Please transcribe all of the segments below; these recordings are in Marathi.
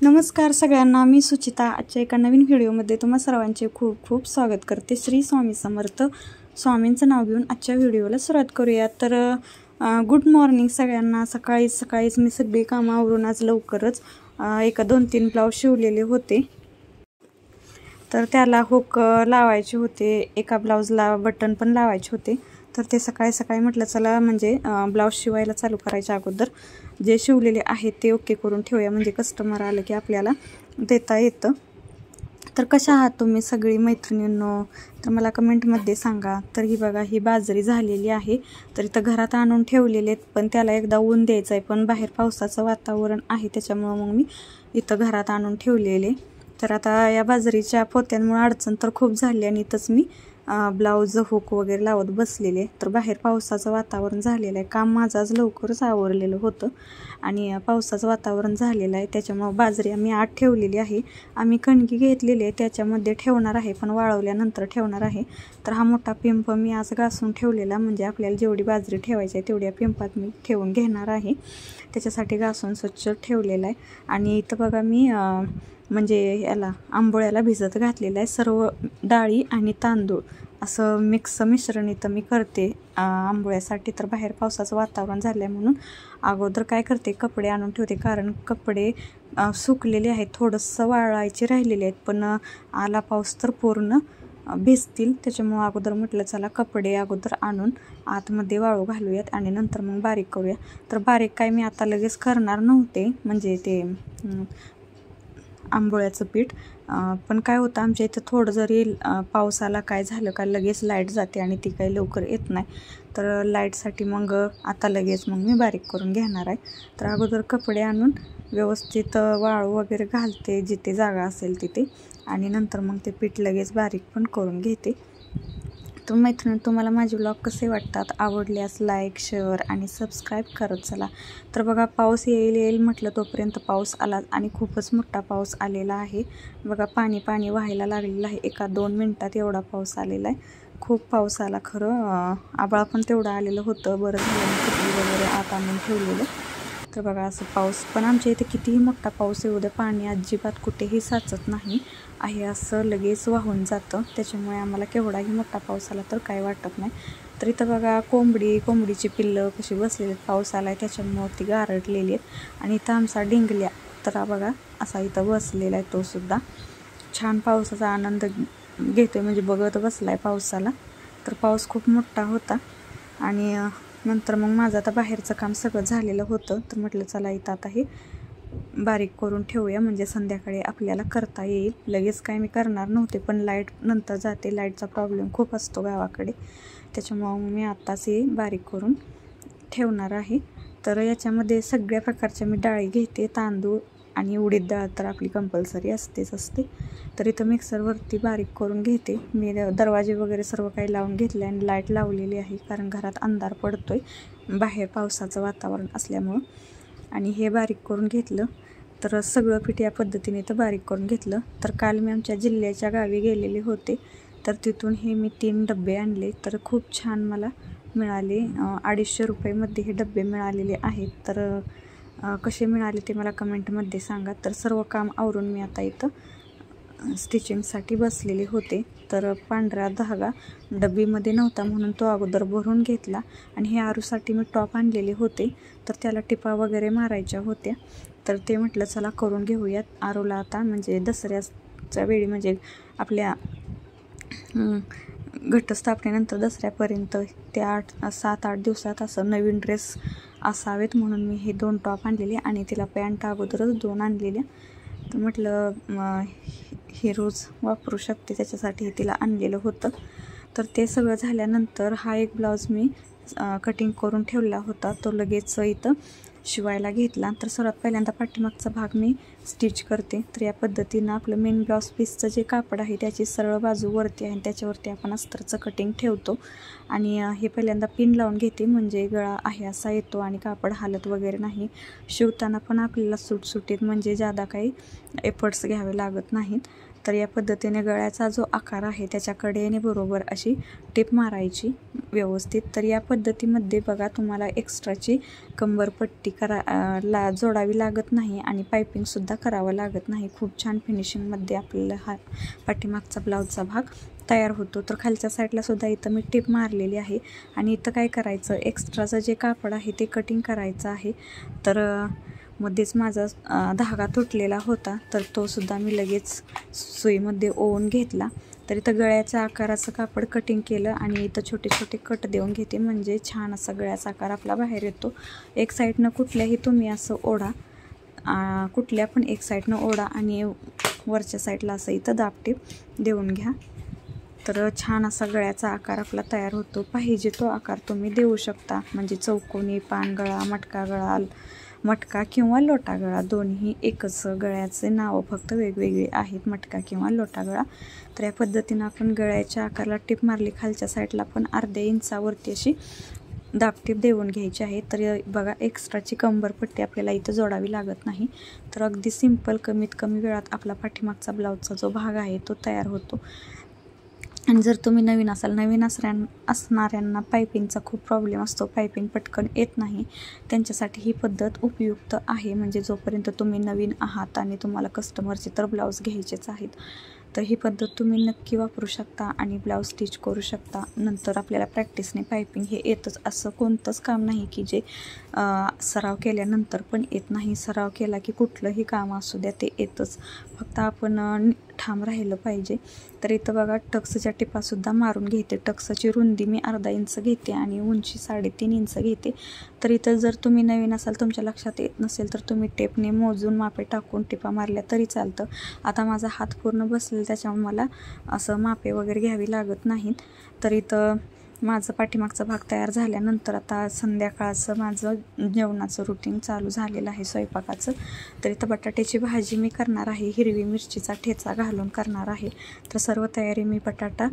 नमस्कार सगळ्यांना, मी सुचिता आजच्या एका नवीन व्हिडिओमध्ये तुम्हा सर्वांचे खूप खूप स्वागत करते। श्री स्वामी समर्थ। स्वामींचं नाव घेऊन आजच्या व्हिडिओला सुरुवात करूया। तर गुड मॉर्निंग सगळ्यांना। सकाळीच मी सगळी कामं आवरून आज लवकरच एका 2-3 ब्लाउज शिवलेले होते, तर त्याला हुक लावायचे होते, एका ब्लाउजला बटन पण लावायचे होते। तर ते सकाळी म्हटलं चला म्हणजे ब्लाउज शिवायला चालू करायच्या अगोदर जे शिवलेले आहेत ते ओके करून ठेवूया, म्हणजे कस्टमर आलं की आपल्याला देता येतं। तर कशा आहात तुम्ही सगळी मैत्रिणींनो, तर मला कमेंटमध्ये सांगा। तर ही बघा, ही बाजरी झालेली आहे, तर इथं घरात आणून ठेवलेले आहेत, पण त्याला एकदा ऊन द्यायचं आहे, पण बाहेर पावसाचं वातावरण आहे त्याच्यामुळे मग मी इथं घरात आणून ठेवलेले। तर आता या बाजरीच्या पोत्यांमुळे अडचण तर खूप झाली आणि इथंच मी ब्लाउज हुक वगैरे लावत बसलेले। तर बाहेर पावसाचं वातावरण झालेलं आहे, काम माझं आज लवकरच आवरलेलं होतं आणि पावसाचं वातावरण झालेलं आहे, त्याच्यामुळे बाजरी आम्ही आत ठेवलेली आहे। आम्ही कणगी घेतलेली आहे त्याच्यामध्ये ठेवणार आहे, पण वाळवल्यानंतर ठेवणार आहे। तर हा मोठा पिंप मी आज घासून ठेवलेला, म्हणजे आपल्याला जेवढी बाजरी ठेवायची आहे तेवढ्या पिंपात मी ठेवून घेणार आहे, त्याच्यासाठी घासून स्वच्छ ठेवलेला आहे। आणि इथं बघा मी म्हणजे याला आंबोळ्याला भिजत घातलेलं आहे, सर्व डाळी आणि तांदूळ असं मिक्स मिश्रण इथं मी करते आंबोळ्यासाठी। तर बाहेर पावसाचं वातावरण झालं आहे म्हणून अगोदर काय करते, कपडे आणून ठेवते, कारण कपडे सुकलेले आहेत, थोडंसं वाळायचे राहिलेले आहेत, पण आला पाऊस तर पूर्ण भिजतील, त्याच्यामुळे अगोदर म्हटलं चला कपडे अगोदर आणून आतमध्ये वाळू घालूयात आणि नंतर मग बारीक करूया। तर बारीक काय मी आता लगेच करणार नव्हते, म्हणजे ते आंबोळ्याचं पीठ, पण काय होतं आमच्या इथं थोडं जरी पाऊस आला काय झालं का लगेच लाईट जाते आणि ती काही लवकर येत नाही, तर लाईटसाठी मग आता लगेच मग मी बारीक करून घेणार आहे। तर अगोदर कपडे आणून व्यवस्थित वाळू वगैरे घालते जिथे जागा असेल तिथे, आणि नंतर मग ते पीठ लगेच बारीक पण करून घेते। तर मैत्रिणी, तुम्हाला माझे ब्लॉग कसे वाटतात, आवडल्यास लाईक शेअर आणि सबस्क्राईब करत चला। तर बघा, पाऊस येईल म्हटलं तोपर्यंत पाऊस आला आणि खूपच मोठा पाऊस आलेला आहे बघा, पाणी व्हायला लागलेलं आहे, 1-2 मिनिटात एवढा पाऊस आलेला आहे। खूप पाऊस आला खरं, आभाळ पण तेवढं आलेलं होतं, बरं झालं मी कपडे वगैरे आत आणून ठेवलेलं। तर बघा असं पाऊस, पण आमच्या इथे कितीही मोठा पाऊस येऊ द्या पाणी अजिबात कुठेही साचत नाही आहे, असं लगेच वाहून जातं, त्याच्यामुळे आम्हाला केवढाही मोठा पाऊस आला तर काय वाटत नाही। तर इथं बघा कोंबडीची पिल्लं कशी बसलेली आहेत, पाऊस आला आहे त्याच्यामुळे ती गारटलेली आहेत। आणि इथं आमचा डिंगल्या तर बघा असा इथं बसलेला आहे, तो सुद्धा छान पावसाचा आनंद घेतोय, म्हणजे बघत बसलाय पावसाला। तर पाऊस खूप मोठा होता आणि नंतर मग माझं आता बाहेरचं काम सगळं झालेलं होतं, तर म्हटलं चला इथं आता हे बारीक करून ठेवूया, म्हणजे संध्याकाळी आपल्याला करता येईल। लगेच काय मी करणार नव्हते, पण लाईट नंतर जाते, लाईटचा प्रॉब्लेम खूप असतो गावाकडे, त्याच्यामुळं मी आत्ताच हे बारीक करून ठेवणार आहे। तर याच्यामध्ये सगळ्या प्रकारच्या मी डाळी घेते, तांदूळ आणि उडीद डाळ तर आपली कंपल्सरी असते। तर इथं मिक्सरवरती बारीक करून घेते मी, दरवाजे वगैरे सर्व काही लावून घेतले आणि लाईट लावलेली आहे, कारण घरात अंधार पडतोय बाहेर पावसाचं वातावरण असल्यामुळं। आणि हे बारीक करून घेतलं, तर सगळं पीठ या पद्धतीने तर बारीक करून घेतलं। तर काल मी आमच्या जिल्ह्याच्या गावी गेलेले होते, तर तिथून हे मी 3 डबे आणले, तर खूप छान मला मिळाले, 250 रुपयामध्ये हे डबे मिळालेले आहेत। तर कसे मिळाले ते मला कमेंटमध्ये सांगा। तर सर्व काम आवरून मी आता इथं स्टिचिंगसाठी बसलेले होते, तर पांढरा धागा डबीमध्ये नव्हता म्हणून तो अगोदर भरून घेतला। आणि हे आरूसाठी मी टॉप आणलेले होते, तर त्याला टिपा वगैरे मारायच्या होत्या, तर ते म्हटलं चला करून घेऊयात आरूला आता, म्हणजे दसऱ्याच्या वेळी, म्हणजे आपल्या घटस्थापनेनंतर दसऱ्यापर्यंत त्या 7-8 दिवसात असं नवीन ड्रेस असावेत म्हणून मी हे 2 टॉप आणलेले, आणि तिला पॅन्ट अगोदरच 2 आणलेल्या, तर म्हटलं हे रोज वापरू शकते त्याच्यासाठी हे तिला आणलेलं होतं। तर ते सगळं झाल्यानंतर हा एक ब्लाऊज मी कटिंग करून ठेवला होता, तो लगेच इथं शिवायला घेतला। तर सर्वात पहिल्यांदा पाठीमागचा भाग मी स्टिच करते, तर या पद्धतीनं आपलं मेन ब्लाऊज पीसचं जे कापड आहे त्याची सरळ बाजू वरती आहे, त्याच्यावरती आपण अस्तरचं कटिंग ठेवतो आणि हे पहिल्यांदा पिन लावून घेते, म्हणजे गळा आहे असा येतो आणि कापड हालत वगैरे नाही। शिवताना पण आपल्याला सुटसुटीत, म्हणजे जादा काही एफर्ट्स घ्यावे लागत नाहीत। तर या पद्धतीने गळ्याचा जो आकार आहे त्याच्या कडेने बरोबर अशी टिप मारायची व्यवस्थित. तर या पद्धतीमध्ये बघा तुम्हाला एक्स्ट्राची कंबरपट्टी जोडावी लागत नाही आणि पायपिंगसुद्धा करावं लागत नाही. खूप छान फिनिशिंगमध्ये आपल्याला हा पाठीमागचा ब्लाऊजचा भाग तयार होतो. तर खालच्या साईडला सुद्धा इथं मी टिप मारलेली आहे आणि इथं काय करायचं, एक्स्ट्राचं जे कापड आहे ते कटिंग करायचं आहे. तर मध्येच माझा धागा तुटलेला होता, तर तो सुद्धा मी लगेच सुईमध्ये ओवून घेतला. तर इथं गळ्याच्या आकाराचं कापड कटिंग केलं आणि इथं छोटे छोटे कट देऊन घेते, म्हणजे छान असा गळ्याचा आकार आपला बाहेर येतो. एक साईडनं कुठल्याही तुम्ही असं ओढा, कुठल्या पण एक साईडनं ओढा आणि वरच्या साईडला असं इथं दाबटीप देऊन घ्या. तर छान असा गळ्याचा आकार आपला तयार होतो. पाहिजे तो आकार तुम्ही देऊ शकता, म्हणजे चौकोनी, पानगळा, मटका गळा, मटका किंवा लोटा गळा, दोन्ही एकच. गळ्याचे नावं फक्त वेगवेगळी आहेत, मटका किंवा लोटा गळा. तर या पद्धतीनं आपण गळ्याच्या आकाराला टिप मारली. खालच्या साईडला पण अर्ध्या इंचावरती अशी दाबटीप देऊन घ्यायची आहे. तर बघा एक्स्ट्राची कंबरपट्टी आपल्याला इथं जोडावी लागत नाही. तर अगदी सिंपल कमीत कमी वेळात आपला पाठीमागचा ब्लाऊजचा जो भाग आहे तो तयार होतो. आणि जर तुम्ही नवीन असाल, नवीन असणाऱ्यांना पायपिंगचा खूप प्रॉब्लेम असतो, पायपिंग पटकन येत नाही, त्यांच्यासाठी ही पद्धत उपयुक्त आहे. म्हणजे जोपर्यंत तुम्ही नवीन आहात आणि तुम्हाला कस्टमरचे तर ब्लाऊज घ्यायचेच आहेत, तर ही पद्धत तुम्ही नक्की वापरू शकता आणि ब्लाऊज स्टिच करू शकता. नंतर आपल्याला प्रॅक्टिसने पायपिंग हे येतच, असं कोणतंच काम नाही की जे सराव केल्यानंतर पण येत नाही. सराव केला की कुठलंही काम असू द्या ते येतच, फक्त आपण ठाम राहिलं पाहिजे. तर इथं बघा टक्सच्या टिपासुद्धा मारून घेते. टक्सची रुंदी मी अर्धा इंच घेते आणि उंची 3.5 इंच घेते. तर इथं जर तुम्ही नवीन असाल, तुमच्या लक्षात येत नसेल, तर तुम्ही टेपने मोजून मापे टाकून टिपा मारल्या तरी चालतं. आता माझा हात पूर्ण बसलेला, त्याच्यामुळे मला असं मापे वगैरे घ्यावी लागत नाहीत. तर इथं माझं पाठीमागचा भाग तयार झाल्यानंतर आता संध्याकाळचं माझं जेवणाचं रुटीन चालू झालेलं आहे, स्वयंपाकाचं. तर इथं बटाट्याची भाजी मी करणार आहे, हिरवी मिरचीचा ठेचा घालून करणार आहे. तर सर्व तयारी मी बटाटा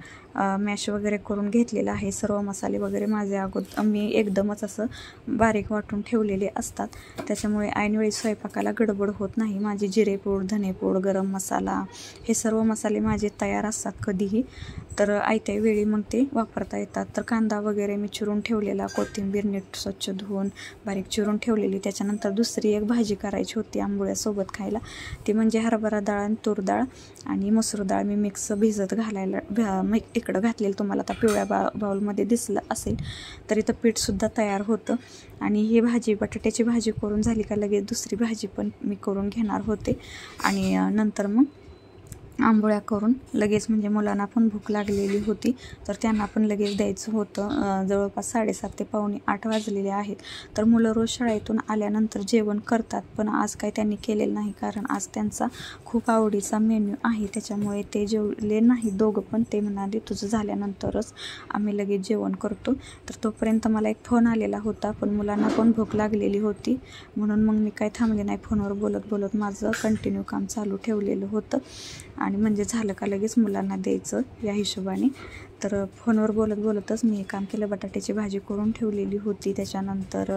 मॅश वगैरे करून घेतलेला आहे. सर्व मसाले वगैरे माझे मी एकदमच असं बारीक वाटून ठेवलेले असतात, त्याच्यामुळे ऐनवेळी स्वयंपाकाला गडबड होत नाही. माझी जिरेपूड, धनेपूड, गरम मसाला हे सर्व मसाले माझे तयार असतात कधीही, तर आयत्या वेळी मग ते वापरता येतात. तर कांदा वगैरे मी चिरून ठेवलेला, कोथिंबीर नीट स्वच्छ धुवून बारीक चिरून ठेवलेली. त्याच्यानंतर दुसरी एक भाजी करायची होती आंबोळ्यासोबत खायला, ती म्हणजे हरभरा डाळ आणि तूर डाळ आणि मसूर डाळ मी मिक्स भिजत घालायला इकडं घातलेलं, तुम्हाला आता पिवळ्या बाउलमध्ये दिसलं असेल. तर इथं पीठसुद्धा तयार होतं. आणि ही भाजी, बटाट्याची भाजी करून झाली का लगेच दुसरी भाजी पण मी करून घेणार होते. आणि नंतर मग आंबोळ्या करून लगेच, म्हणजे मुलांना पण भूक लागलेली होती, तर त्यांना पण लगेच द्यायचं होतं. जवळपास 7:30 ते 7:45 वाजलेले आहेत. तर मुलं रोज शाळेतून आल्यानंतर जेवण करतात, पण आज काही त्यांनी केलेलं नाही, कारण आज त्यांचा खूप आवडीचा मेन्यू आहे. त्याच्यामुळे ते जेवले नाही दोघं पण. ते म्हणाले तुझं झाल्यानंतरच आम्ही लगेच जेवण करतो. तर तोपर्यंत मला एक फोन आलेला होता, पण मुलांना पण भूक लागलेली होती, म्हणून मग मी काय थांबले नाही. फोनवर बोलत बोलत माझं कंटिन्यू काम चालू ठेवलेलं होतं, आणि म्हणजे झालं का लगेच मुलांना द्यायचं या हिशोबाने. तर फोनवर बोलत बोलतच मी काम केलं. बटाट्याची भाजी करून ठेवलेली होती. त्याच्यानंतर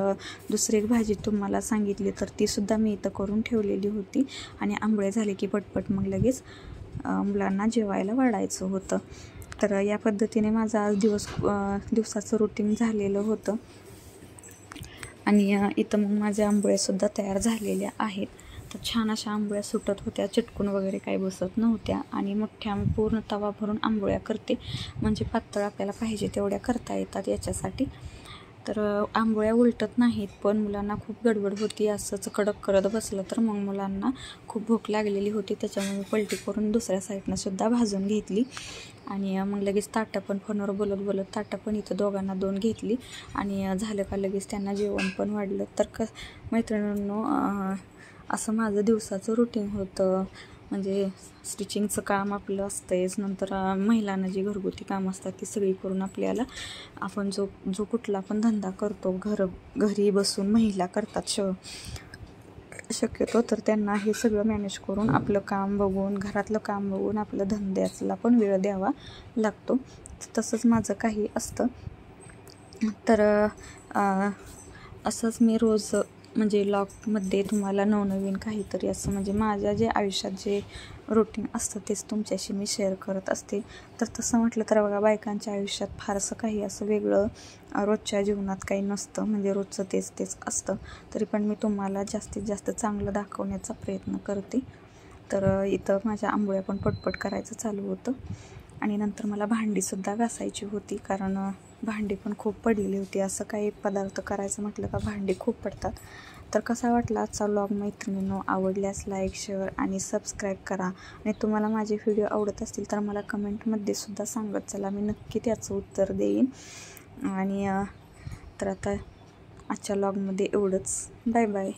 दुसरी एक भाजी तुम्हाला सांगितली, तर तीसुद्धा मी इथं करून ठेवलेली होती. आणि आंबोळे झाले की पटपट मग लगेच मुलांना जेवायला वाढायचं होतं. तर या पद्धतीने माझं आज दिवसाचं रुटीन झालेलं होतं. आणि इथं मग माझ्या आंबोळ्यासुद्धा तयार झालेल्या आहेत. तर छान अशा आंबोळ्या सुटत होत्या, चिटकून वगैरे काही बसत नव्हत्या. आणि मोठ्या पूर्ण तवा भरून आंबोळ्या करते, म्हणजे पातळ आपल्याला पाहिजे तेवढ्या करता येतात याच्यासाठी. तर आंबोळ्या उलटत नाहीत, पण मुलांना खूप गडबड होती. असंच कडक करत बसलं तर मग मुलांना खूप भूक लागलेली होती, त्याच्यामुळे मी पलटी करून दुसऱ्या साईडनं सुद्धा भाजून घेतली. आणि मग लगेच ताटं पण, फोनवर बोलत बोलत ताटं पण इथं दोघांना 2 घेतली. आणि झालं का लगेच त्यांना जेवण पण वाढलं. तर मैत्रिणींनो, असं माझं दिवसाचं रुटीन होतं. म्हणजे स्टिचिंगचं काम आपलं असतंच, नंतर महिलांना जी घरगुती कामं असतात ती सगळी करून आपल्याला, आपण जो कुठला पण धंदा करतो, घरी बसून महिला करतात शक्यतो, तर त्यांना हे सगळं मॅनेज करून आपलं काम बघून, घरातलं काम बघून आपलं धंद्याला पण वेळ द्यावा लागतो. तसंच माझं काही असतं. तर असंच मी रोज म्हणजे व्लॉगमध्ये तुम्हाला नवनवीन काहीतरी असं म्हणजे माझ्या जे आयुष्यात जे रुटीन असतं तेच तुमच्याशी मी शेअर करत असते. तर तसं म्हटलं तर बघा, बायकांच्या आयुष्यात फारसं काही असं वेगळं रोजच्या जीवनात काही नसतं, म्हणजे रोजचं तेच तेच असतं. तरी पण मी तुम्हाला जास्तीत जास्त चांगलं दाखवण्याचा प्रयत्न करते. तर इथं माझ्या आंबोळ्या पण पटपट करायचं चालू होतं आणि नंतर मला भांडीसुद्धा घासायची होती, कारण भांडी पण खूप पडलेली होती. असं काही पदार्थ करायचं म्हटलं का भांडी खूप पडतात. तर कसा वाटला आजचा व्लॉग मैत्रिणींनो? आवडल्यास लाईक, शेअर आणि सबस्क्राईब करा. आणि तुम्हाला माझे व्हिडिओ आवडत असतील तर मला कमेंटमध्ये सुद्धा सांगत चला, मी नक्की त्याचं उत्तर देईन. आणि तर आता आजच्या व्लॉगमध्ये एवढंच. Bye bye.